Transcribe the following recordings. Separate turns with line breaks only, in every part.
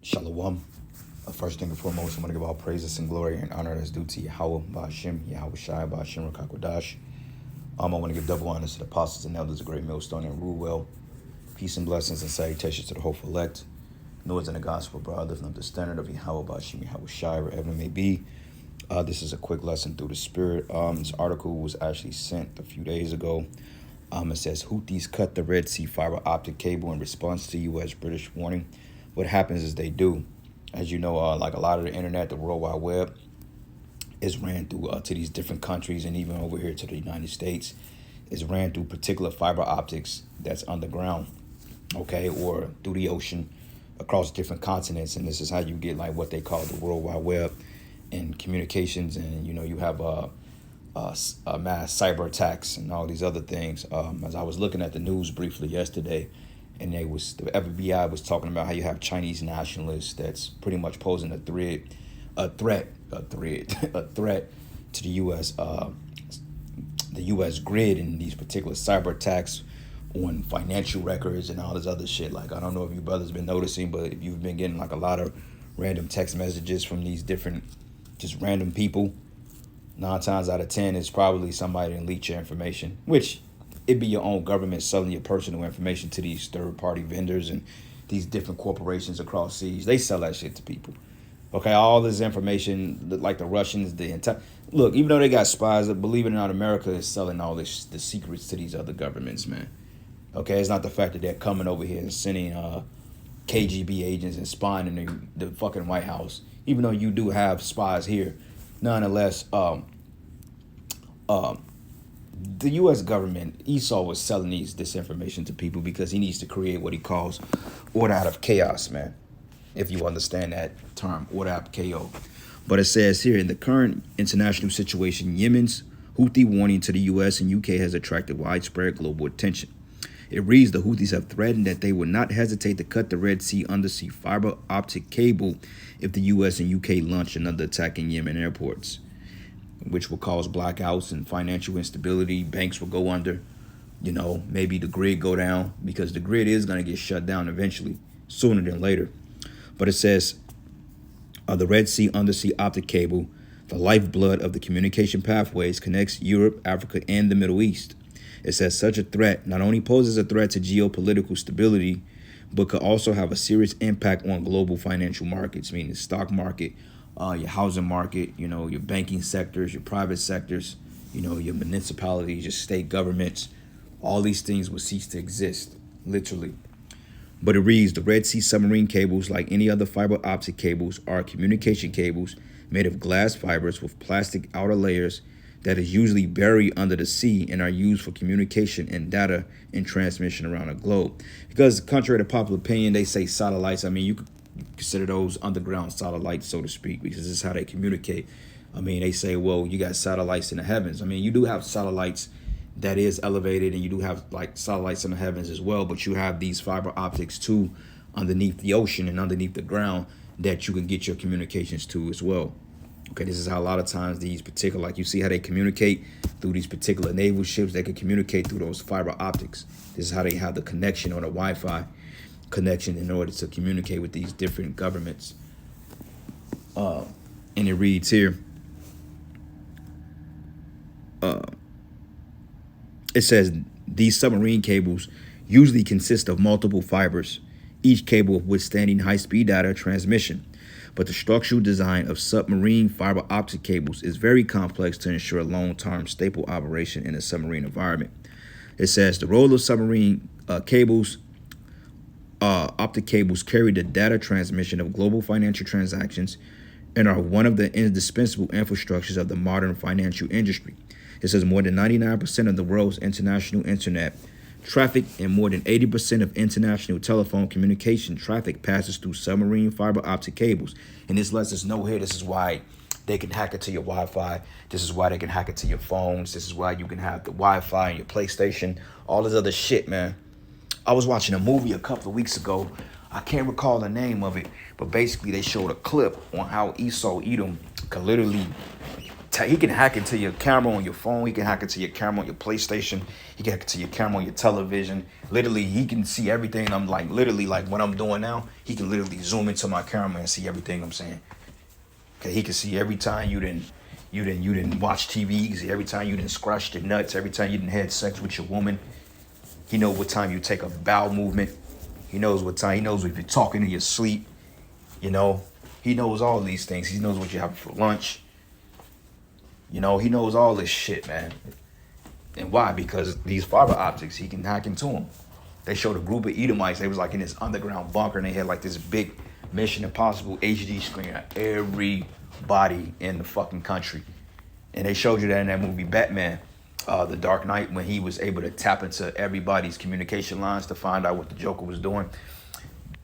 Shalom. First thing and foremost, I'm going to give all praises and glory and honor that's due to Yahweh, Ba'ashim, Yahweh Shai, Ba'ashim, Rakakwadash. I want to give double honors to the apostles and elders, a great millstone and rule well. Peace and blessings and salutations to the hopeful elect. Noise in the gospel, brother, lifting up the standard of Yahweh, Ba'ashim, Yahweh Shai, wherever it may be. This is a quick lesson through the spirit. This article was actually sent a few days ago. It says, Houthis cut the Red Sea fiber optic cable in response to U.S. British warning. What happens is they do. As you know, like a lot of the internet, the World Wide Web is ran through to these different countries, and even over here to the United States, is ran through particular fiber optics that's underground, okay, or through the ocean across different continents. And this is how you get like what they call the World Wide Web and communications. And you have mass cyber attacks and all these other things. As I was looking at the news briefly yesterday, and the FBI was talking about how you have Chinese nationalists that's pretty much posing a threat to the U.S. The U.S. grid, and these particular cyber attacks on financial records and all this other shit. Like, I don't know if you brothers been noticing, but if you've been getting like a lot of random text messages from these different, just random people, 9 times out of 10, it's probably somebody that leaked your information, which it'd be your own government selling your personal information to these third-party vendors and these different corporations across seas. They sell that shit to people. Okay, all this information, like the Russians, look, even though they got spies, believe it or not, America is selling all the secrets to these other governments, man. Okay, it's not the fact that they're coming over here and sending KGB agents and spying in the fucking White House. Even though you do have spies here, nonetheless, the U.S. government, Esau was selling this information to people because he needs to create what he calls order out of chaos, man. If you understand that term, order out of chaos. But it says here, in the current international situation, Yemen's Houthi warning to the U.S. and U.K. has attracted widespread global attention. It reads, the Houthis have threatened that they would not hesitate to cut the Red Sea undersea fiber optic cable if the U.S. and U.K. launch another attack in Yemen airports, which will cause blackouts and financial instability. Banks will go under, maybe the grid go down, because the grid is going to get shut down eventually, sooner than later. But it says, the Red Sea undersea optic cable, the lifeblood of the communication pathways, connects Europe, Africa, and the Middle East. It says such a threat not only poses a threat to geopolitical stability, but could also have a serious impact on global financial markets, meaning the stock market, your housing market, your banking sectors, your private sectors, your municipalities, your state governments. All these things will cease to exist, literally. But it reads, the Red Sea submarine cables, like any other fiber optic cables, are communication cables made of glass fibers with plastic outer layers that is usually buried under the sea and are used for communication and data and transmission around the globe. Because contrary to popular opinion, they say satellites. I mean, you could consider those underground satellites, so to speak, because this is how they communicate. I mean, they say, well, you got satellites in the heavens. I mean, you do have satellites that is elevated, and you do have like satellites in the heavens as well, but you have these fiber optics too underneath the ocean and underneath the ground that you can get your communications to as well. Okay, this is how a lot of times these particular, like you see how they communicate through these particular naval ships, they can communicate through those fiber optics. This is how they have the connection or the Wi-Fi connection in order to communicate with these different governments. And it reads here, it says these submarine cables usually consist of multiple fibers, each cable withstanding high-speed data transmission. But the structural design of submarine fiber optic cables is very complex to ensure long-term stable operation in a submarine environment. It says the role of submarine cables, optic cables carry the data transmission of global financial transactions and are one of the indispensable infrastructures of the modern financial industry. It says more than 99% of the world's international internet traffic and more than 80% of international telephone communication traffic passes through submarine fiber optic cables. And this lets us know here, this is why they can hack into your Wi-Fi. This is why they can hack into your phones. This is why you can have the Wi-Fi and your PlayStation, all this other shit, man. I was watching a movie a couple of weeks ago. I can't recall the name of it, but basically they showed a clip on how Esau Edom could literally he can hack into your camera on your phone. He can hack into your camera on your PlayStation. He can hack into your camera on your television. Literally, he can see everything. I'm like literally like what I'm doing now. He can literally zoom into my camera and see everything I'm saying. Okay, he can see every time you didn't watch TV. Every time you didn't scratch your nuts. Every time you didn't have sex with your woman. He knows what time you take a bowel movement. He knows what time. He knows if you're talking in your sleep. You know, he knows all these things. He knows what you have for lunch. You know, he knows all this shit, man. And why? Because these fiber optics, he can hack into them. They showed a group of Edomites. They was like in this underground bunker, and they had like this big Mission Impossible HD screen at everybody in the fucking country. And they showed you that in that movie Batman, The Dark Knight, when he was able to tap into everybody's communication lines to find out what the Joker was doing.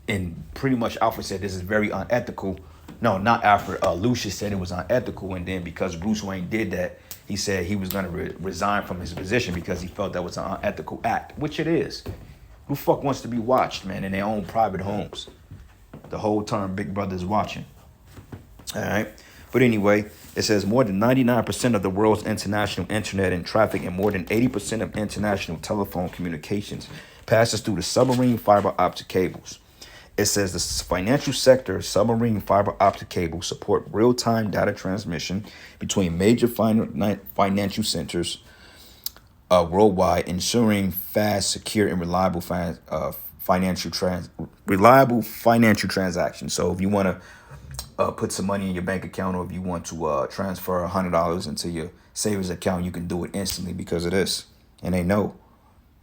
And pretty much Alfred said this is very unethical. No, not Alfred. Lucius said it was unethical. And then because Bruce Wayne did that, he said he was going to resign from his position because he felt that was an unethical act, which it is. Who the fuck wants to be watched, man, in their own private homes? The whole time Big Brother's watching. All right. But anyway, it says more than 99% of the world's international internet and traffic and more than 80% of international telephone communications passes through the submarine fiber optic cables. It says the financial sector submarine fiber optic cables support real-time data transmission between major financial centers worldwide, ensuring fast, secure, and reliable financial transactions. So if you want to put some money in your bank account, or if you want to transfer $100 into your savings account, you can do it instantly because of this. And they know.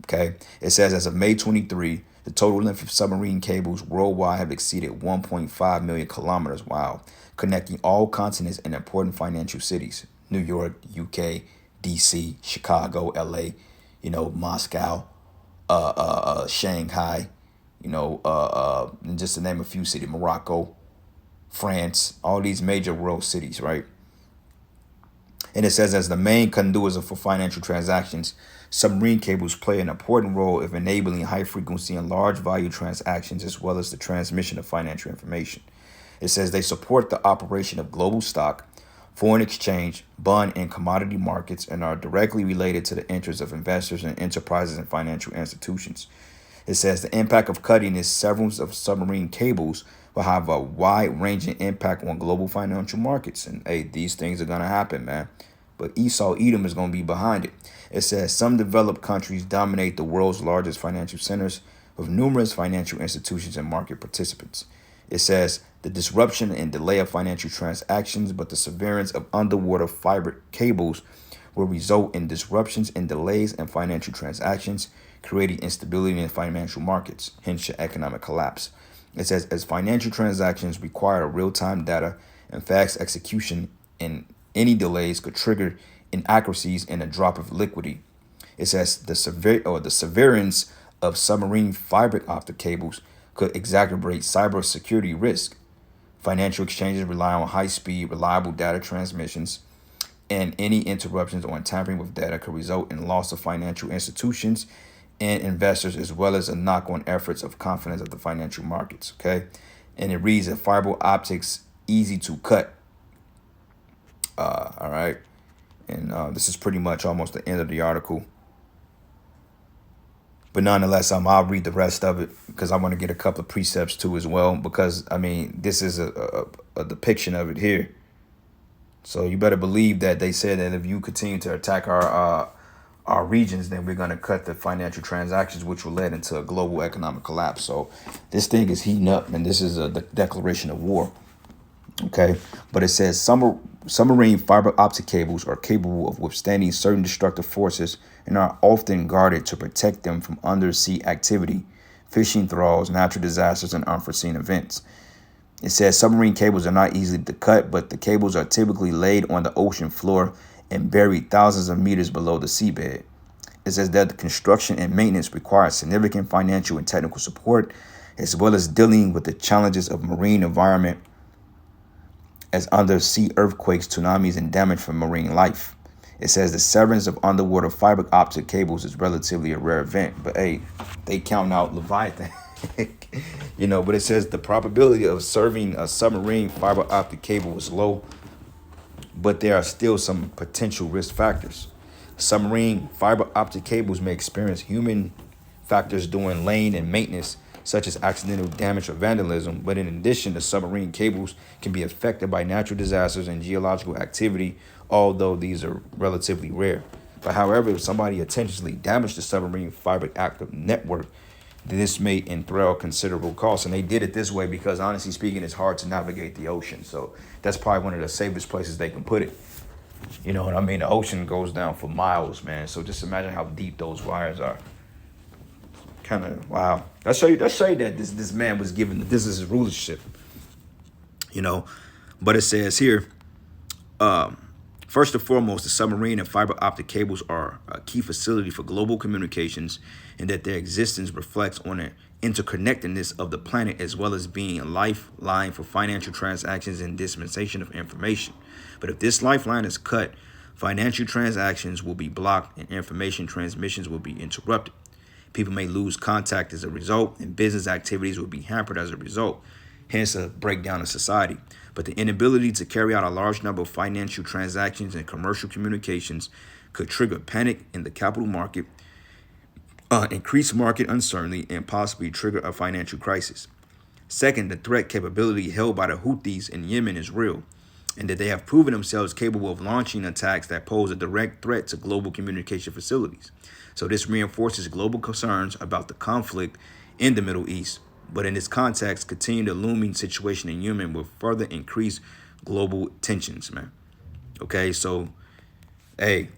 Okay. It says as of May 23, the total length of submarine cables worldwide have exceeded 1.5 million kilometers. Wow. Connecting all continents and important financial cities. New York, UK, DC, Chicago, LA, Moscow, Shanghai, and just to name a few cities, Morocco, France, all these major world cities, right? And it says as the main conduits for financial transactions, submarine cables play an important role of enabling high frequency and large value transactions as well as the transmission of financial information. It says they support the operation of global stock, foreign exchange, bond, and commodity markets and are directly related to the interests of investors and enterprises and financial institutions. It says the impact of cutting this severance of submarine cables will have a wide-ranging impact on global financial markets. And hey, these things are going to happen, man. But Esau Edom is going to be behind it. It says some developed countries dominate the world's largest financial centers with numerous financial institutions and market participants. It says the disruption and delay of financial transactions, but the severance of underwater fiber cables will result in disruptions and delays in financial transactions, creating instability in financial markets, hence your economic collapse. It says as financial transactions require real-time data and fast execution, and any delays could trigger inaccuracies and a drop of liquidity. It says the severance of submarine fiber optic cables could exacerbate cybersecurity risk. Financial exchanges rely on high-speed, reliable data transmissions, and any interruptions or tampering with data could result in loss of financial institutions and investors, as well as a knock-on efforts of confidence of the financial markets. Okay, and it reads that fiber optics easy to cut. All right, and this is pretty much almost the end of the article. But nonetheless, I'll read the rest of it because I want to get a couple of precepts too as well. Because I mean, this is a depiction of it here. So you better believe that they said that if you continue to attack our regions, then we're going to cut the financial transactions, which will lead into a global economic collapse. So this thing is heating up, and this is a declaration of war. Okay, but it says submarine fiber optic cables are capable of withstanding certain destructive forces and are often guarded to protect them from undersea activity, fishing trawls, natural disasters, and unforeseen events. It says submarine cables are not easy to cut, but the cables are typically laid on the ocean floor and buried thousands of meters below the seabed. It says that the construction and maintenance require significant financial and technical support, as well as dealing with the challenges of marine environment as undersea earthquakes, tsunamis, and damage from marine life. It says the severance of underwater fiber optic cables is relatively a rare event, but hey, they count out Leviathan. But it says the probability of serving a submarine fiber optic cable was low, but there are still some potential risk factors. Submarine fiber optic cables may experience human factors during laying and maintenance, such as accidental damage or vandalism. But in addition, the submarine cables can be affected by natural disasters and geological activity, although these are relatively rare. But however, if somebody intentionally damaged the submarine fiber optic network, this may entail considerable costs. And they did it this way because, honestly speaking, it's hard to navigate the ocean. So that's probably one of the safest places they can put it. You know what I mean? The ocean goes down for miles, man. So just imagine how deep those wires are. Kind of wow. That's show you that this man was given, this is his rulership. You know, but it says here, first and foremost, the submarine and fiber optic cables are a key facility for global communications, and that their existence reflects on the interconnectedness of the planet, as well as being a lifeline for financial transactions and dissemination of information. But if this lifeline is cut, financial transactions will be blocked and information transmissions will be interrupted. People may lose contact as a result, and business activities will be hampered as a result, hence a breakdown of society. But the inability to carry out a large number of financial transactions and commercial communications could trigger panic in the capital market, increase market uncertainty, and possibly trigger a financial crisis. Second, the threat capability held by the Houthis in Yemen is real, and that they have proven themselves capable of launching attacks that pose a direct threat to global communication facilities. So this reinforces global concerns about the conflict in the Middle East. But in this context, continue the looming situation in Yemen will further increase global tensions, man. Okay, so, hey,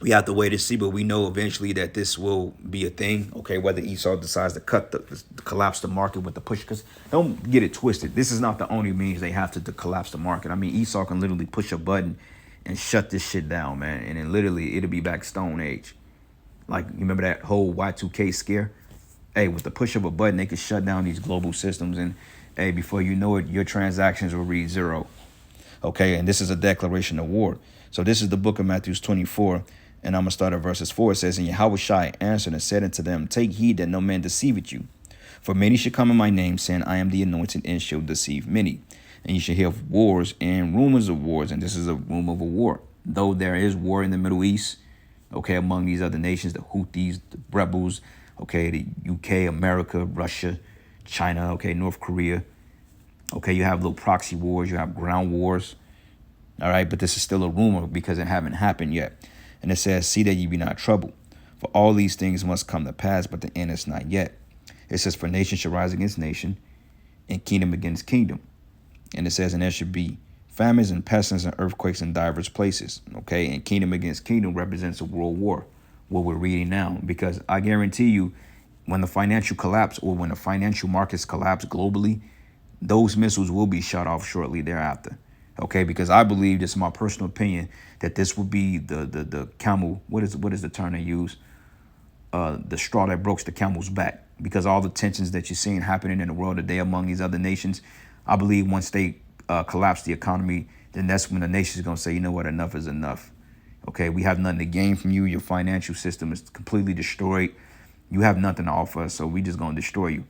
we have to wait and see, but we know eventually that this will be a thing. Okay, whether Esau decides to collapse the market with the push, because don't get it twisted. This is not the only means they have to collapse the market. I mean, Esau can literally push a button and shut this shit down, man. And then literally it'll be back Stone Age. Like, you remember that whole Y2K scare? Hey, with the push of a button, they could shut down these global systems. And, hey, before you know it, your transactions will read zero. Okay, and this is a declaration of war. So this is the book of Matthew 24. And I'm going to start at verses 4. It says, And Yahushua answered and said unto them, Take heed that no man deceiveth you. For many shall come in my name, saying, I am the anointed, and shall deceive many. And you shall hear of wars and rumors of wars. And this is a rumor of a war. Though there is war in the Middle East, okay, among these other nations, the Houthis, the rebels, okay, the UK, America, Russia, China, okay, North Korea. Okay, you have little proxy wars, you have ground wars. All right, but this is still a rumor because it haven't happened yet. And it says, See that ye be not troubled. For all these things must come to pass, but the end is not yet. It says, For nation shall rise against nation, and kingdom against kingdom. And it says, And there should be famines and pestilence and earthquakes in divers places. Okay, and kingdom against kingdom represents a world war, what we're reading now. Because I guarantee you, when the financial collapse or when the financial markets collapse globally, those missiles will be shot off shortly thereafter. Okay, because I believe, this is my personal opinion, that this will be the camel. What is the term they use? The straw that broke the camel's back. Because all the tensions that you're seeing happening in the world today among these other nations, I believe once they collapse the economy, then that's when the nation's going to say, you know what, enough is enough. Okay, we have nothing to gain from you. Your financial system is completely destroyed. You have nothing to offer us, so we just going to destroy you.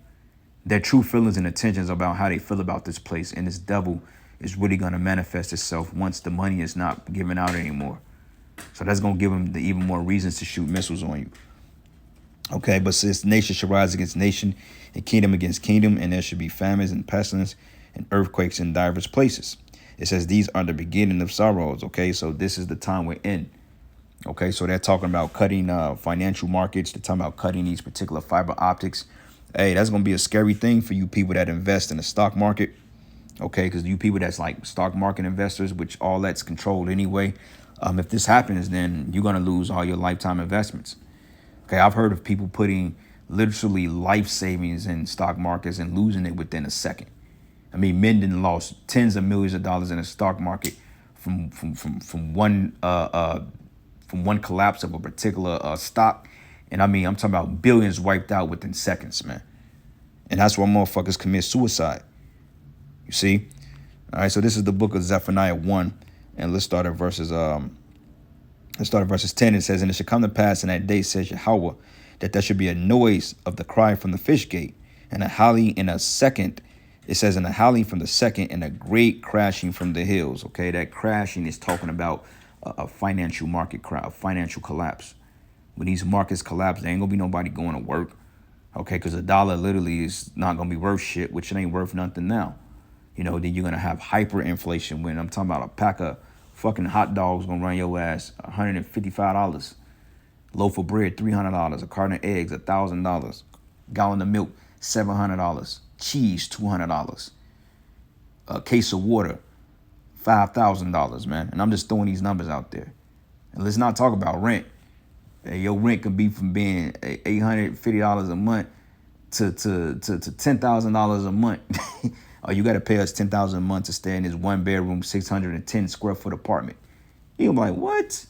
Their true feelings and intentions about how they feel about this place and this devil is really going to manifest itself once the money is not given out anymore. So that's going to give them even more reasons to shoot missiles on you. Okay, but since nation shall rise against nation and kingdom against kingdom, and there should be famines and pestilence and earthquakes in divers places. It says these are the beginning of sorrows. Okay, so this is the time we're in. Okay, so they're talking about cutting financial markets. They're talking about cutting these particular fiber optics. Hey, that's going to be a scary thing for you people that invest in the stock market. Okay, because you people that's like stock market investors, which all that's controlled anyway. If this happens, then you're going to lose all your lifetime investments. Okay, I've heard of people putting literally life savings in stock markets and losing it within a second. I mean, men done lost tens of millions of dollars in the stock market from one collapse of a particular stock. And I mean, I'm talking about billions wiped out within seconds, man. And that's why motherfuckers commit suicide. You see? All right, so this is the book of Zephaniah 1. And let's start at verses 10. It says, And it shall come to pass in that day, says Yahweh, that there should be a noise of the cry from the fish gate, and a howling in a second It says, and a howling from the second and a great crashing from the hills. Okay, that crashing is talking about a financial market crash, a financial collapse. When these markets collapse, there ain't gonna be nobody going to work. Okay, because a dollar literally is not gonna be worth shit, which it ain't worth nothing now. You know, then you're gonna have hyperinflation. When I'm talking about a pack of fucking hot dogs gonna run your ass $155, loaf of bread $300, a carton of eggs $1,000, gallon of milk $700, cheese $200, a case of water $5,000, man. And I'm just throwing these numbers out there. And let's not talk about rent. Your rent could be from being $850 a month to $10,000 a month. Or you got to pay us $10,000 a month to stay in this 1 bedroom, 610 square foot apartment. You're like, what?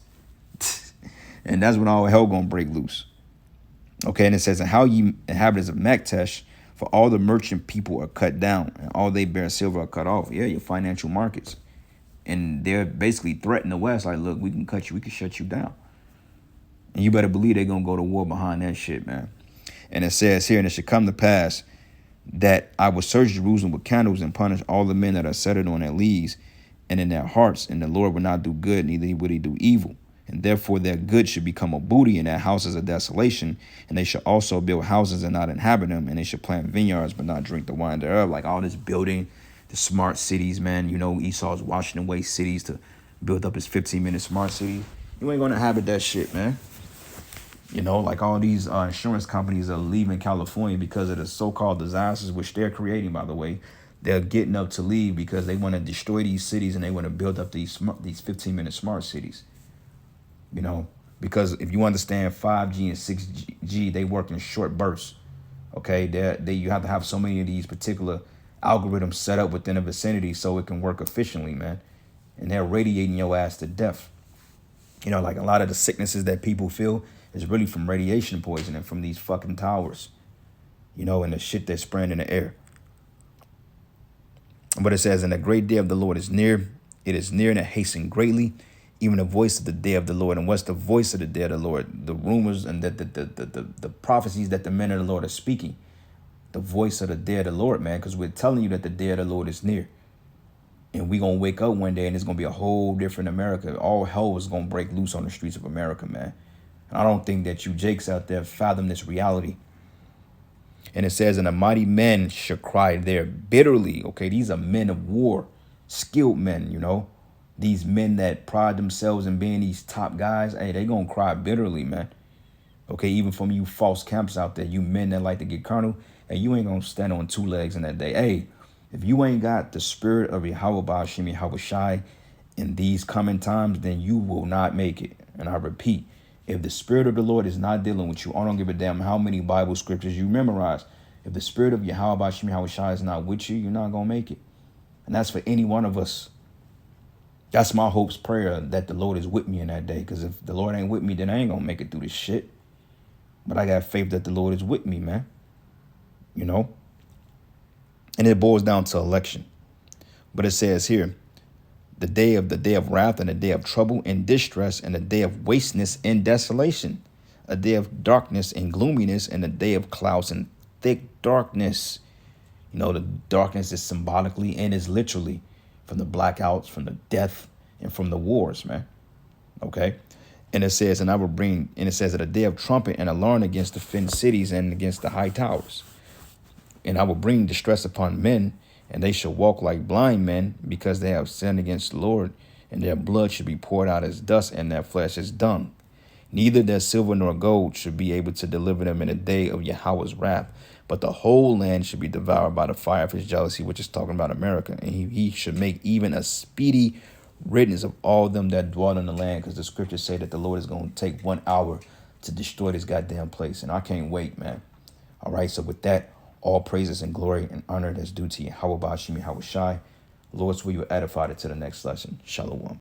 And that's when all hell gonna break loose. Okay, and it says, and how ye inhabitants of Maktesh, for all the merchant people are cut down, and all they bear silver are cut off. Yeah, your financial markets. And they're basically threatening the West, like, look, we can cut you, we can shut you down. And you better believe they're gonna go to war behind that shit, man. And it says here, and it should come to pass that I will search Jerusalem with candles and punish all the men that are settled on their lees and in their hearts, and the Lord will not do good, neither would he do evil. And therefore their good should become a booty, and their houses a desolation. And they should also build houses and not inhabit them, and they should plant vineyards but not drink the wine thereof. Like all this building, the smart cities, man. You know, Esau's washing away cities to build up his 15-minute smart city. You ain't gonna inhabit that shit, man. You know, like all these insurance companies are leaving California because of the so-called disasters, which they're creating, by the way. They're getting up to leave because they want to destroy these cities and they want to build up these 15-minute smart cities. You know, because if you understand 5G and 6G, they work in short bursts. Okay, you have to have so many of these particular algorithms set up within a vicinity so it can work efficiently, man. And they're radiating your ass to death. You know, like a lot of the sicknesses that people feel is really from radiation poisoning from these fucking towers, you know, and the shit that's spraying in the air. But it says, and the great day of the Lord is near. It is near and it hasten greatly, even the voice of the day of the Lord. And what's the voice of the day of the Lord? The rumors and the prophecies that the men of the Lord are speaking. The voice of the day of the Lord, man, because we're telling you that the day of the Lord is near. And we're going to wake up one day and it's going to be a whole different America. All hell is going to break loose on the streets of America, man. And I don't think that you Jakes out there fathom this reality. And it says, and the mighty men shall cry there bitterly. Okay, these are men of war, skilled men, you know. These men that pride themselves in being these top guys, hey, they going to cry bitterly, man. Okay, even from you false camps out there, you men that like to get carnal, and you ain't going to stand on two legs in that day. Hey, if you ain't got the spirit of Yahweh Ba'ashim Yahweh Shai in these coming times, then you will not make it. And I repeat, if the spirit of the Lord is not dealing with you, I don't give a damn how many Bible scriptures you memorize. If the spirit of Yahweh Ba'ashim Yahweh Shai is not with you, you're not going to make it. And that's for any one of us. That's my hope's prayer, that the Lord is with me in that day. Because if the Lord ain't with me, then I ain't going to make it through this shit. But I got faith that the Lord is with me, man. You know? And it boils down to election. But it says here, the day of wrath and the day of trouble and distress and the day of wasteness and desolation, a day of darkness and gloominess and a day of clouds and thick darkness. You know, the darkness is symbolically and is literally from the blackouts, from the death, and from the wars, man. Okay. And it says, and I will bring, and it says, that a day of trumpet and alarm against the fenced cities and against the high towers. And I will bring distress upon men, and they shall walk like blind men, because they have sinned against the Lord, and their blood should be poured out as dust, and their flesh as dung. Neither their silver nor gold should be able to deliver them in the day of Yahweh's wrath, but the whole land should be devoured by the fire of his jealousy, which is talking about America. And he should make even a speedy riddance of all them that dwell in the land, because the scriptures say that the Lord is going to take 1 hour to destroy this goddamn place. And I can't wait, man. All right, so with that, all praises and glory and honor that's due to Yahweh Ba'ashim Yahweh Shai. Lord's will you edify it to the next lesson. Shalom.